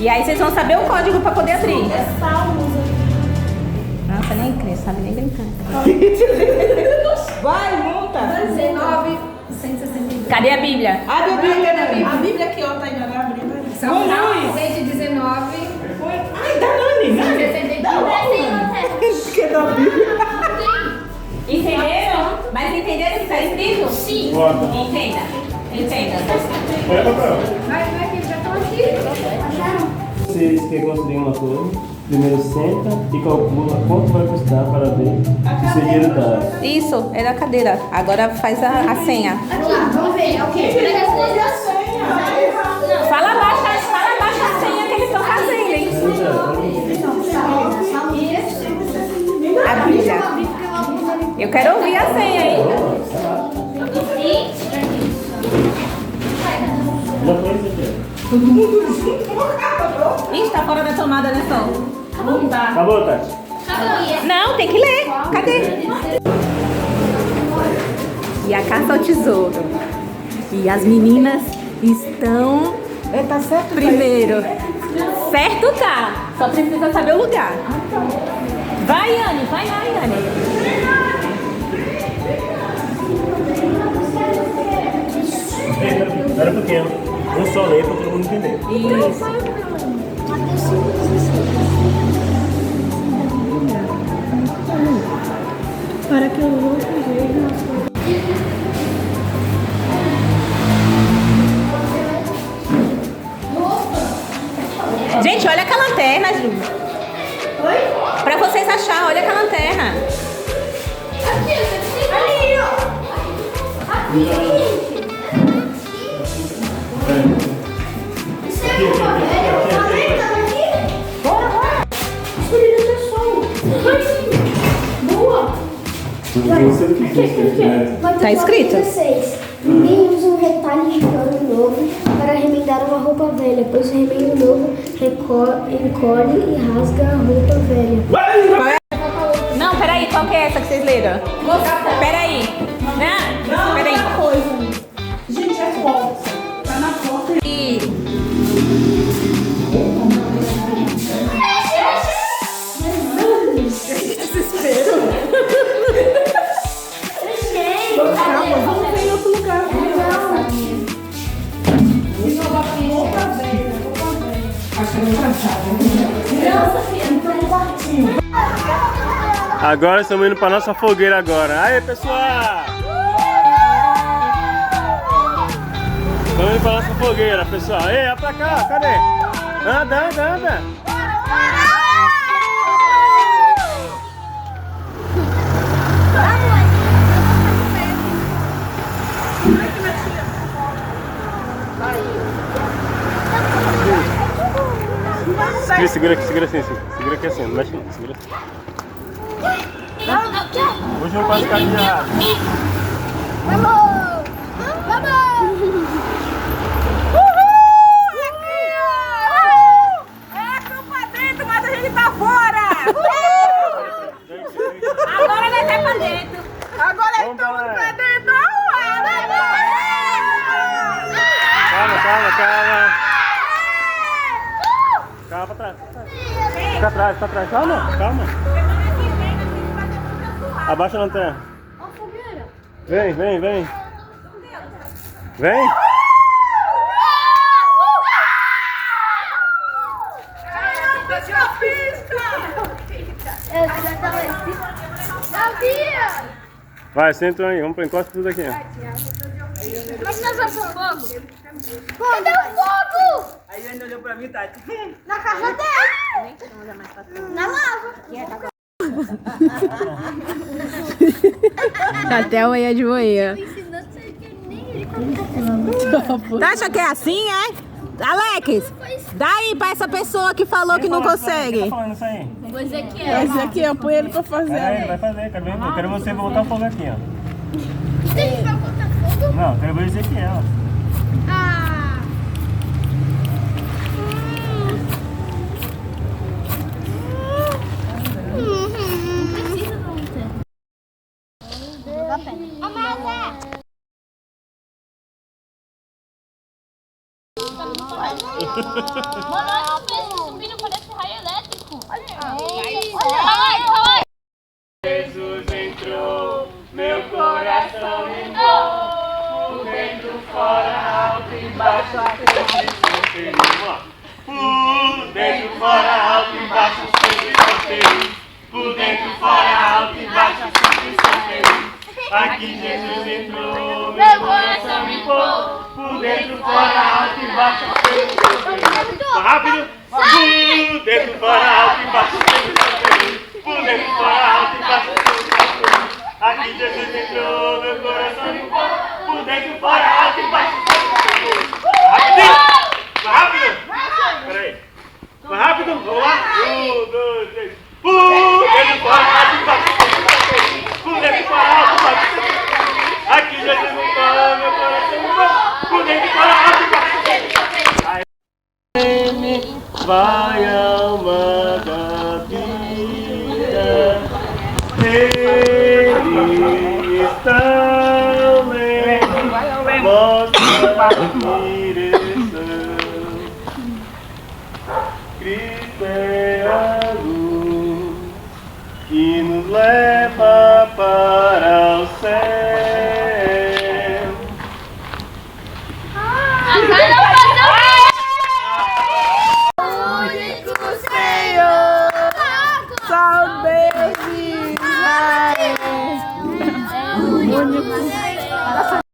E aí vocês vão saber o código pra poder abrir. Nossa, nem crê, sabe nem brincar. Vai, monta. 19, 162. Cadê a Bíblia? Abre a Bíblia. A Bíblia aqui, ó, tá indo abrindo aí. Salmo 119. Ai, dá Nani. 62. Que da Bíblia. Entenderam? Mas entenderam o que está escrito? Sim. Entenda. Entenda. Vai, que já estão aqui. Acharam? Vocês que construem uma torre, primeiro senta e calcula quanto vai custar para ver se o dinheiro dá. Isso, era a cadeira. Agora faz a senha. Aqui, vamos ver. É o quê? Fala abaixo a senha que eles estão fazendo, hein? A Bíblia. Eu quero ouvir a senha, hein? Já foi isso aqui? Ih, tá fora da tomada, né, Sol? Acabou, Tati? Não, tem que ler. Cadê? E a caça ao tesouro. E as meninas estão Tá certo? primeiro. Certo tá. Só precisa saber o lugar. Vai, Anne. Vai lá, Anne. Espera um pouquinho. Um só ler para todo mundo entender. Isso. Para que o outro veja. Gente, olha aquela lanterna, Ju. Oi? Pra vocês acharem, olha aquela lanterna. Ali, ó. Aqui. Tá escrito. 16. Ninguém usa um retalho de pano novo para remendar uma roupa velha, pois o remendo novo encolhe e rasga a roupa velha. Não, peraí, qual que é essa que vocês leram? Peraí. Não, peraí. Gente, é porta. Tá na porta. Vamos ver em outro lugar. Agora estamos indo para nossa fogueira agora. Aí, pessoal! Estamos indo para nossa fogueira, pessoal. Ei, olha pra cá, cadê? Anda. Segura assim. Segura aqui assim, não mexe não. Segura assim. Hoje eu não posso ficar de errado. Vamos! É pra dentro, mas a gente tá fora! Agora nós tá pra dentro. Agora Vamos pra dentro. Calma. Calma pra trás. Fica atrás. Calma. Abaixa a lanterna. Vem. Vem. Vai, senta aí. Vamos pra encosta tudo aqui. Mas nós vamos pro fogo? Cadê o fogo? Aí ele olhou pra mim, Tati. Na casa dele. Na lava. Até amanhã de manhã. Ensinou você que nem ele. Tá achando que é assim, é? Alex, dá aí pra essa pessoa que falou que não Tá consegue. falando isso aí? Esse aqui, ó, põe ele pra fazer. Vai fazer. Quero você voltar o fogo aqui, ó. Você vai botar fogo? Não, quero ver esse aqui, ó. Ah. Precisa não ter. Amanda! fora, alto, embaixo, sempre feliz. Vamos lá. Por dentro, fora, alto, embaixo, sempre feliz. Por dentro, fora, alto, embaixo, sempre feliz. Aqui Jesus entrou, meu coração limpou. Por dentro, fora, alto, embaixo, sempre feliz. Mais rápido. Por dentro, fora, alto, embaixo, sempre feliz. Por dentro, fora, alto, embaixo, sempre feliz. Aqui Jesus entrou, meu coração limpou. Por dentro, fora, alto, embaixo, sempre feliz. Rapidinho. Mais rápido. Peraí. Mais rápido. Vamos lá. 1, 2, 3. Por dentro, fora, alto, embaixo, sempre feliz. Por dentro, fora, alto, embaixo, sempre feliz. Aqui Jesus entrou, meu coração limpou. Por dentro, fora, alto, embaixo, sempre feliz. Vai alma da vida, Ele está lendo, mostra a direção. Cristo é a luz que nos leva